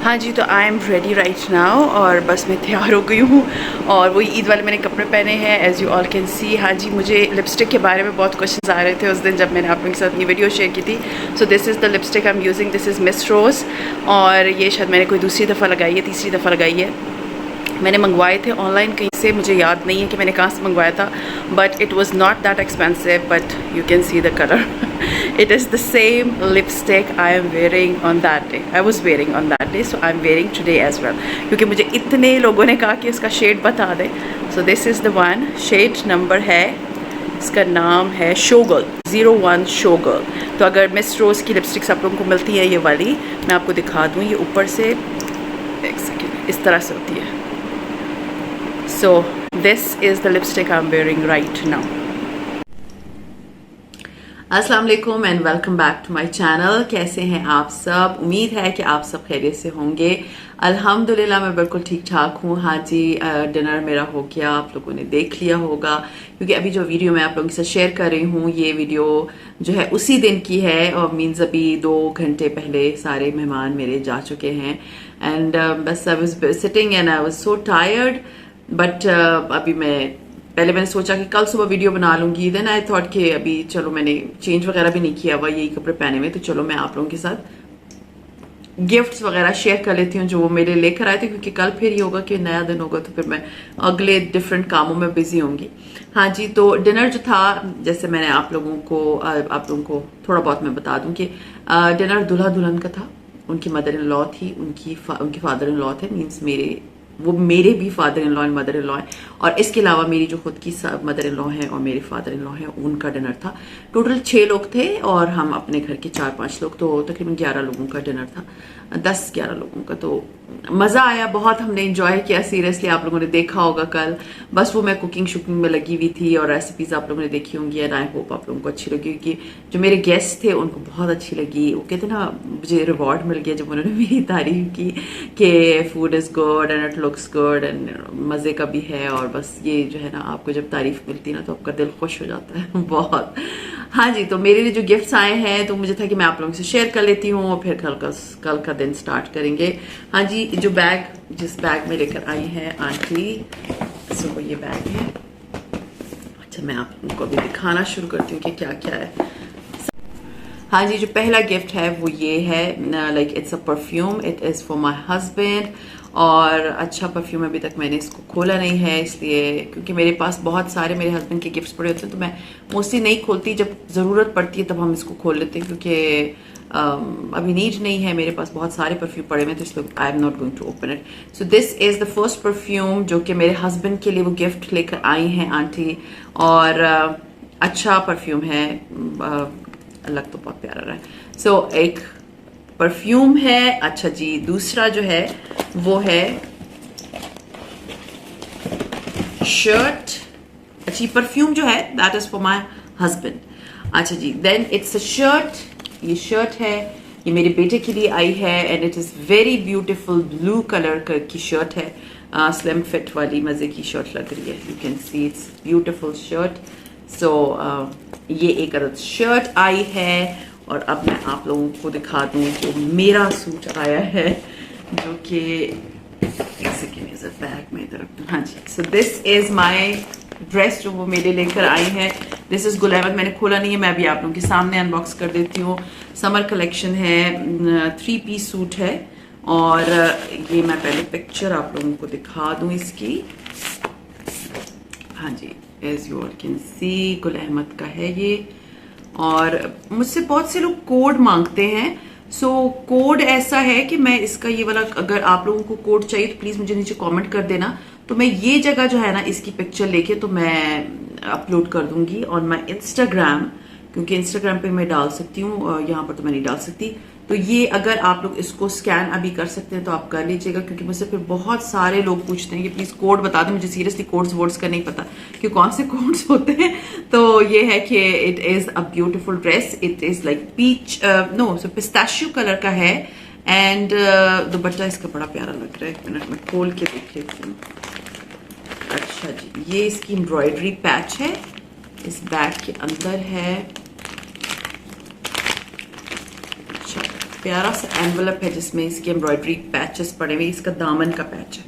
हाँ जी, तो I am ready right now और बस मैं तैयार हो गई हूँ और वही ईद वाले मैंने कपड़े पहने हैं एज़ यू ऑल कैन सी। हाँ जी, मुझे लिपस्टिक के बारे में बहुत क्वेश्चंस आ रहे थे उस दिन जब मैंने आप लोगों के साथ अपनी वीडियो शेयर की थी। So this is the lipstick I am using, this is Miss Rose और ये शायद मैंने कोई दूसरी दफ़ा लगाई है, तीसरी दफ़ा लगाई है। मैंने मंगवाए थे ऑनलाइन कहीं से, मुझे याद नहीं है कि मैंने कहाँ से मंगवाया था, but it was not that expensive, but you can see the colour. It is the same lipstick I am wearing on that day, I was wearing on that day, so I am wearing today as well, क्योंकि मुझे इतने लोगों ने कहा कि इसका shade बता दें। So this is the one, shade number है, इसका नाम है शोगर्ल 01 शोगर्ल। तो अगर मिस रोज़ की लिपस्टिक्स आप लोगों को मिलती है ये वाली, मैं आपको दिखा दूँ, ये ऊपर से एक सेकेंड इस तरह से होती है। So this is the lipstick I'm wearing right now. अस्सलाम वालेकुम and welcome back to my channel. कैसे हैं आप सब? उम्मीद है कि आप सब खैरियत से होंगे। अल्हम्दुलिल्लाह मैं बिल्कुल ठीक ठाक हूँ। हाँ जी, डिनर मेरा हो गया, आप लोगों ने देख लिया होगा, क्योंकि अभी जो वीडियो मैं आप लोगों के साथ शेयर कर रही हूँ ये वीडियो जो है उसी दिन की है और मीन्स अभी 2 घंटे पहले सारे मेहमान मेरे जा चुके हैं एंड बस I was sitting and I was so tired, but अभी मैंने सोचा कि कल सुबह वीडियो बना लूंगी। देन आई थॉट कि अभी चलो, मैंने चेंज वगैरह भी नहीं किया हुआ, यही कपड़े पहने हुए, तो चलो मैं आप लोगों के साथ गिफ्ट्स वगैरह शेयर कर लेती हूँ जो वो मेरे लेकर आए थे, क्योंकि कल फिर ये होगा कि नया दिन होगा तो फिर मैं अगले डिफरेंट कामों में बिजी होंगी। हाँ जी, तो डिनर जो था, जैसे मैंने आप लोगों को थोड़ा बहुत मैं बता दूं कि डिनर दूल्हा दुल्हन का था। उनकी मदर इन लॉ थी, उनके फादर इन लॉ थे, मीन्स वो मेरे भी father in law and mother in law है, और इसके अलावा मेरी जो खुद की मदर इन लॉ है और मेरे फादर इन लॉ है, उनका डिनर था। टोटल 6 लोग थे और हम अपने घर के 4-5 लोग, तो तकरीबन 11 लोगों का डिनर था, 10-11 लोगों का। तो मज़ा आया बहुत, हमने इंजॉय किया सीरियसली। आप लोगों ने देखा होगा कल, बस वो मैं कुकिंग शुकिंग में लगी हुई थी और रेसिपीज आप लोगों ने देखी होंगी एंड आई होप आप लोगों को अच्छी लगी, क्योंकि जो मेरे गेस्ट थे उनको बहुत अच्छी लगी। वो कहते ना, मुझे रिवॉर्ड मिल गया जब उन्होंने मेरी तारीफ की कि food is good and it looks good and मज़े का भी है। और बस ये जो है ना, आपको जब तारीफ मिलती है ना तो आपका दिल खुश हो जाता है बहुत। हाँ जी, तो मेरे लिए जो गिफ्ट्स आए हैं तो मुझे था कि मैं आप लोगों से शेयर कर लेती हूँ और फिर कल का दिन स्टार्ट करेंगे। हाँ जी, जिस बैग में लेकर आई है आंटी, सो वो ये बैग है। अच्छा, मैं आपको अभी दिखाना शुरू करती हूँ कि क्या क्या है। हाँ जी, जो पहला गिफ्ट है वो ये है, like it's a perfume, it is for my husband. और अच्छा परफ्यूम, अभी तक मैंने इसको खोला नहीं है, इसलिए क्योंकि मेरे पास बहुत सारे मेरे हस्बैंड के गिफ्ट्स पड़े होते हैं, तो मैं मोस्टली नहीं खोलती, जब ज़रूरत पड़ती है तब हम इसको खोल लेते हैं, क्योंकि अभी नीड नहीं है, मेरे पास बहुत सारे परफ्यूम पड़े हुए, तो इसलिए I am not going to open it. So this is the first perfume जो कि मेरे हस्बैंड के लिए वो गिफ्ट लेकर आई हैं आंटी, और अच्छा परफ्यूम है, लग तो बहुत प्यारा रहा है। सो एक परफ्यूम है। अच्छा जी, दूसरा जो है वो है शर्ट। अच्छी परफ्यूम जो है that is for my husband. अच्छा जी, देन इट्स अ शर्ट, ये शर्ट है, ये मेरे बेटे के लिए आई है and it is very beautiful, blue colour की शर्ट है, स्लिम फिट वाली मजे की शर्ट लग रही है, you can see it's beautiful shirt. So ये एक अदद शर्ट आई है। और अब मैं आप लोगों को दिखा दूं जो मेरा सूट आया है, जो कि बैग में इधर। हाँ जी, so this is my dress जो वो मेरे लेकर आई है। दिस इज गुल अहमद, मैंने खोला नहीं है, मैं अभी आप लोगों के सामने अनबॉक्स कर देती हूँ। समर कलेक्शन है, 3 पीस सूट है, और ये मैं पहले पिक्चर आप लोगों को दिखा दूं इसकी। हाँ जी, as you all can see Gul Ahmed का है ये, और मुझसे बहुत से लोग कोड मांगते हैं। सो कोड ऐसा है कि मैं इसका ये वाला, अगर आप लोगों को कोड चाहिए तो प्लीज मुझे नीचे कमेंट कर देना, तो मैं ये जगह जो है ना इसकी पिक्चर लेके तो मैं अपलोड कर दूंगी ऑन माय इंस्टाग्राम, क्योंकि इंस्टाग्राम पे मैं डाल सकती हूँ, यहाँ पर तो मैं नहीं डाल सकती। तो ये अगर आप लोग इसको स्कैन अभी कर सकते हैं तो आप कर लीजिएगा, क्योंकि मुझसे फिर बहुत सारे लोग पूछते हैं कि प्लीज कोड बता दें। मुझे सीरियसली कोड्स वर्ड्स का नहीं पता कि कौन से कोड्स होते हैं। तो ये है कि it is a beautiful dress, it is like peach so pistachio colour का है, एंड दुपट्टा इसका बड़ा प्यारा लग रहा है। एक मिनट में खोल के देख लेती हूँ। अच्छा जी, ये इसकी एम्ब्रॉयडरी पैच है, इस बैग के अंदर है। अच्छा, प्यारा सा एनवलप है जिसमें इसके एम्ब्रॉयडरी पैचेस पड़े हुए। इसका दामन का पैच है,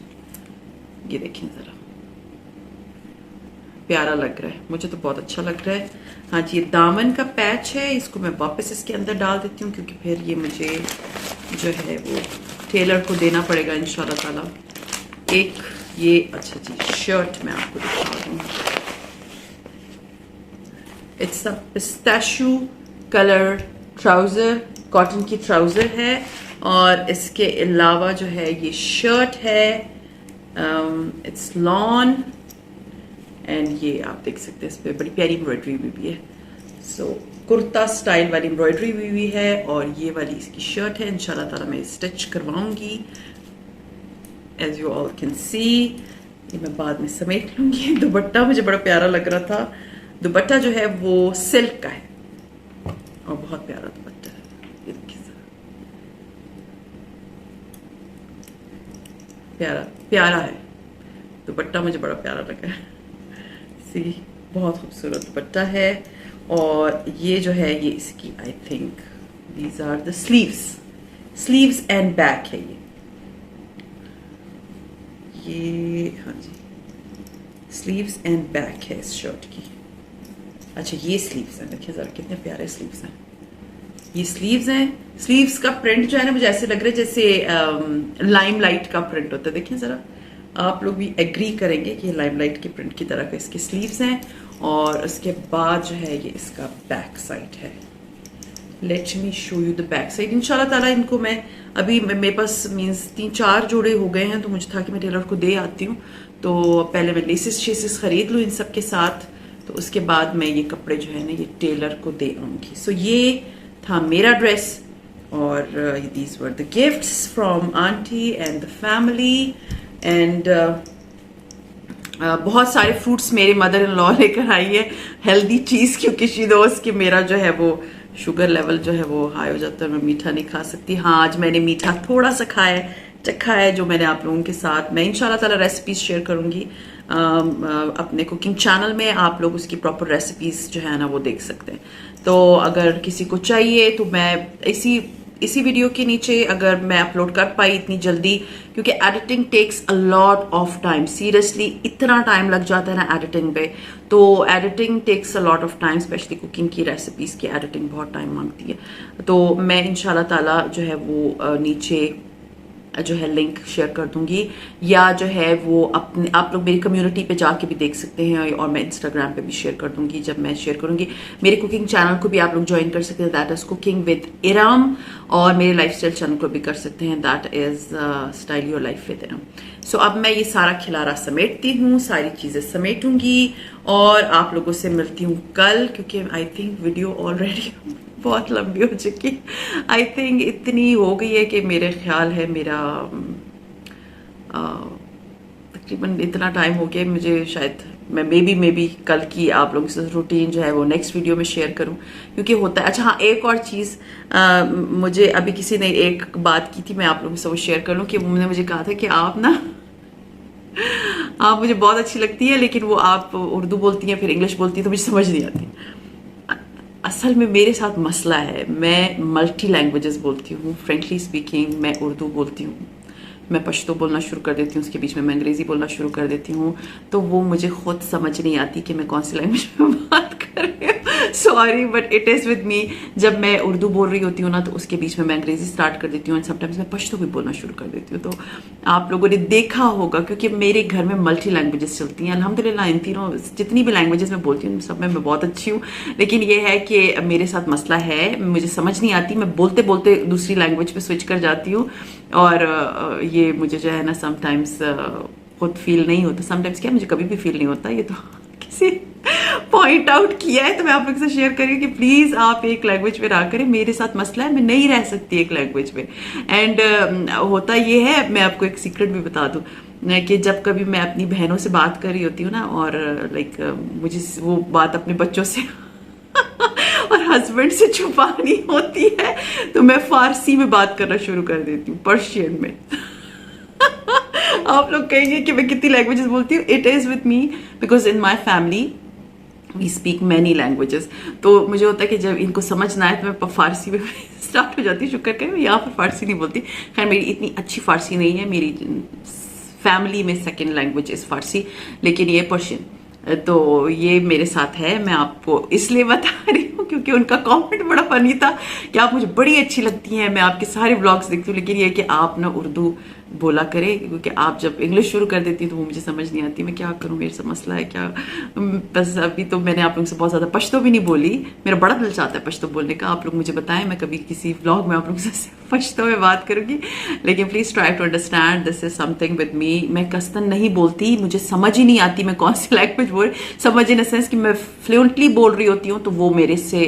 ये देखें जरा, प्यारा लग रहा है, मुझे तो बहुत अच्छा लग रहा है। हाँ जी, ये दामन का पैच है, इसको मैं वापस इसके अंदर डाल देती हूँ क्योंकि फिर ये मुझे जो है वो टेलर को देना पड़ेगा इंशाल्लाह ताला। एक ये अच्छा जी शर्ट मैं आपको दिखा दूँ। It's a pistachio colour trouser, cotton की ट्राउजर है, और इसके अलावा जो है ये शर्ट है, इट्स लॉन, एंड ये आप देख सकते हैं इस पर बड़ी प्यारी एम्ब्रॉयडरी भी है। सो कुर्ता स्टाइल वाली एम्ब्रॉयडरी भी है, और ये वाली इसकी शर्ट है। इंशाल्लाह ताला मैं स्टिच करवाऊंगी, as you all can see. ये मैं बाद में समेट लूंगी। दुपट्टा मुझे बड़ा प्यारा लग रहा था, दुपट्टा जो है वो सिल्क का है और बहुत प्यारा दुपट्टा है, ये देखिए प्यारा प्यारा है दुपट्टा, मुझे बड़ा प्यारा लगा है। सी बहुत खूबसूरत दुपट्टा है, और ये जो है ये इसकी I think these are the sleeves and back है ये हाँ जी स्लीव्स एंड बैक है इस शर्ट की। अच्छा ये स्लीव्स हैं, देखिए जरा कितने प्यारे स्लीव्स हैं, ये स्लीव्स हैं। स्लीव्स का प्रिंट जो है ना मुझे ऐसे लग रहा है जैसे लाइम लाइट का प्रिंट होता है। देखिए जरा, आप लोग भी एग्री करेंगे कि लाइम लाइट के प्रिंट की तरह का इसके स्लीव्स हैं, और उसके बाद जो है ये इसका बैक साइड है। Let me show you the back side. इंशाल्लाह ताला इनको मैं अभी मेरे पास मीन्स 3-4 जोड़े हो गए हैं, तो मुझे था कि मैं टेलर को दे आती हूँ, तो पहले मैं लेसिस शेसिस खरीद लूँ इन सब के साथ, तो उसके बाद मैं ये कपड़े जो है ना ये टेलर को दे आऊंगी। सो ये था मेरा ड्रेस, और these were the gifts from aunty and the family, and बहुत सारे फ्रूट्स मेरे मदर इन लॉ लेकर आई है, हेल्दी चीज, क्योंकि शी नोस कि मेरा जो है वो शुगर लेवल जो है वो हाई हो जाता है, मैं मीठा नहीं खा सकती। हाँ आज मैंने मीठा थोड़ा सा खाया है, चखा है, जो मैंने आप लोगों के साथ मैं इंशाल्लाह ताला रेसिपीज शेयर करूंगी अपने कुकिंग चैनल में। आप लोग उसकी प्रॉपर रेसिपीज जो है ना वो देख सकते हैं। तो अगर किसी को चाहिए तो मैं इसी वीडियो के नीचे अगर मैं अपलोड कर पाई इतनी जल्दी, क्योंकि editing takes a lot of time, seriously इतना टाइम लग जाता है ना एडिटिंग पे, तो editing takes a lot of time, specially cooking की रेसिपीज की एडिटिंग बहुत टाइम मांगती है। तो मैं इंशाल्लाह ताला जो है वो नीचे जो है लिंक शेयर कर दूंगी, या जो है वो अपने आप लोग मेरी कम्युनिटी पे जाके भी देख सकते हैं, और मैं इंस्टाग्राम पे भी शेयर कर दूंगी जब मैं शेयर करूंगी। मेरे कुकिंग चैनल को भी आप लोग ज्वाइन कर सकते हैं, that is cooking with Iram, और मेरे लाइफस्टाइल चैनल को भी कर सकते हैं, that is style your life with Iram. So अब मैं ये सारा खिलारा समेटती हूँ, सारी चीजें समेटूंगी, और आप लोगों से मिलती हूँ कल, क्योंकि आई थिंक वीडियो ऑलरेडी बहुत लंबी हो चुकी, आई थिंक इतनी हो गई है कि मेरे ख्याल है मेरा तकरीबन इतना टाइम हो गया, मुझे शायद मैं मे बी कल की आप लोगों से रूटीन जो है वो नेक्स्ट वीडियो में शेयर करूं, क्योंकि होता है। अच्छा हाँ, एक और चीज़ मुझे अभी किसी ने एक बात की थी, मैं आप लोगों से वो शेयर कर लूं, कि उन्होंने मुझे कहा था कि आप ना आप मुझे बहुत अच्छी लगती है, लेकिन वो आप उर्दू बोलती हैं फिर इंग्लिश बोलती है तो मुझे समझ नहीं आती। असल में मेरे साथ मसला है, मैं मल्टी लैंग्वेजेस बोलती हूँ, फ्रेंकली स्पीकिंग मैं उर्दू बोलती हूँ, मैं पश्तो बोलना शुरू कर देती हूँ, उसके बीच में मैं अंग्रेजी बोलना शुरू कर देती हूँ, तो वो मुझे खुद समझ नहीं आती कि मैं कौन सी लैंग्वेज में बात कर रही हूँ। Sorry but it is with me. जब मैं उर्दू बोल रही होती हूँ ना, तो उसके बीच में मैं अंग्रेजी स्टार्ट कर देती हूँ, एंड समटाइम्स मैं पश्तो भी बोलना शुरू कर देती हूँ। तो आप लोगों ने देखा होगा, क्योंकि मेरे घर में मल्टी लैंग्वेजेस चलती हैं अल्हम्दुलिल्लाह, इन तीनों जितनी भी लैंग्वेजेस मैं बोलती हूँ सब में मैं बहुत अच्छी हूँ, लेकिन ये है कि मेरे साथ मसला है, मुझे समझ नहीं आती, मैं बोलते बोलते दूसरी लैंग्वेज पे स्विच कर जाती हूँ, और ये मुझे जो है ना समटाइम्स खुद फील नहीं होता, समटाइम्स क्या मुझे कभी भी फील नहीं होता, ये तो किसी पॉइंट आउट किया है तो मैं आप लोग से शेयर करी कि प्लीज आप एक लैंग्वेज पे रहा करें, मेरे साथ मसला है, मैं नहीं रह सकती एक लैंग्वेज में। एंड होता ये है, मैं आपको एक सीक्रेट भी बता दूं, कि जब कभी मैं अपनी बहनों से बात कर रही होती हूँ ना, और लाइक मुझे वो बात अपने बच्चों से और हस्बैंड से छुपानी होती है, तो मैं फारसी में बात करना शुरू कर देती हूँ, पर्शियन में। आप लोग कहेंगे कि मैं कितनी लैंग्वेजेस बोलती हूँ, it is with me because in my family we speak many languages. तो मुझे होता है कि जब इनको समझ ना आए तो मैं फारसी में स्टार्ट हो जाती, शुक्र करें मैं यहाँ पर फारसी नहीं बोलती। खैर मेरी इतनी अच्छी फारसी नहीं है, मेरी फैमिली में सेकेंड लैंग्वेज इज़ फारसी, लेकिन ये पर्शियन। तो ये मेरे साथ है, मैं आपको इसलिए बता रही हूँ क्योंकि उनका कमेंट बड़ा फनी था कि आप मुझे बड़ी अच्छी लगती हैं, मैं आपके सारे ब्लॉग्स देखती हूँ, लेकिन ये कि आप ना उर्दू बोला करें, क्योंकि आप जब इंग्लिश शुरू कर देती हैं तो वो मुझे समझ नहीं आती, मैं क्या करूँ, मेरे से मसला है क्या। बस अभी तो मैंने आप लोगों से बहुत ज़्यादा पश्तो भी नहीं बोली, मेरा बड़ा दिल चाहता है पश्तो बोलने का। आप लोग मुझे बताएं, मैं कभी किसी व्लॉग में आप लोगों से पश्तो में बात करूँगी, लेकिन please try to understand this is something with me. मैं कस्तन नहीं बोलती, मुझे समझ ही नहीं आती मैं कौन सी लैंग्वेज बोल, समझ इन द सेंस कि मैं फ्लुएंटली बोल रही होती हूँ तो वो मेरे से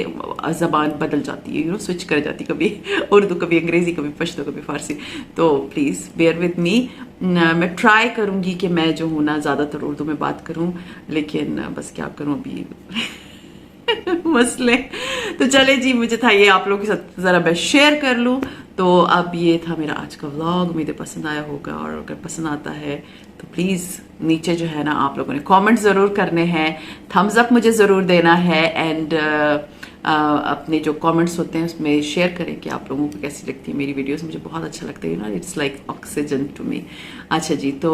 ज़बान बदल जाती है, स्विच कर जाती, कभी उर्दू कभी अंग्रेज़ी कभी पश्तो कभी फारसी। तो प्लीज़ बेयर विद मी। मैं ट्राई करूंगी कि मैं जो हूँ ना ज़्यादातर उर्दू में बात करूं, लेकिन बस क्या करूं अभी मसले। तो चले जी, मुझे था ये आप लोगों के साथ ज़रा मैं शेयर कर लूं। तो अब ये था मेरा आज का व्लॉग, उम्मीद पसंद आया होगा, और अगर पसंद आता है तो प्लीज़ नीचे जो है ना आप लोगों ने कमेंट ज़रूर करने हैं, थम्स अप मुझे ज़रूर देना है, एंड अपने जो कमेंट्स होते हैं उसमें शेयर करें कि आप लोगों को कैसी लगती है मेरी वीडियोस। मुझे बहुत अच्छा लगता है, it's like oxygen to me. अच्छा जी, तो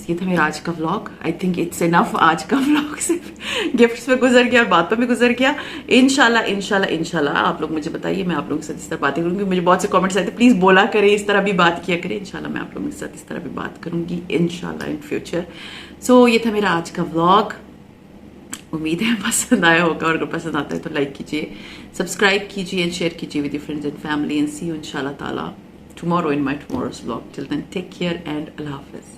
ये था मेरा आज का vlog. I think it's enough. आज का व्लॉग सिर्फ गिफ्ट्स में गुजर गया और बातों में गुजर गया। इंशाल्लाह आप लोग मुझे बताइए, मैं आप लोगों के साथ इस तरह बातें करूंगी। मुझे बहुत से कमेंट्स आए थे, प्लीज बोला करें, इस तरह भी बात किया करें। इंशाल्लाह मैं आप लोगों के साथ इस तरह भी बात करूंगी इंशाल्लाह इन फ्यूचर। सो ये था मेरा आज का व्लॉग, उम्मीद है पसंद आया होगा, और अगर पसंद आता है तो लाइक कीजिए, सब्सक्राइब कीजिए एंड शेयर कीजिए with your friends and family, and see you इंशाल्लाह ताला tomorrow in my tomorrow's vlog. Till then, take care and Allah Hafiz.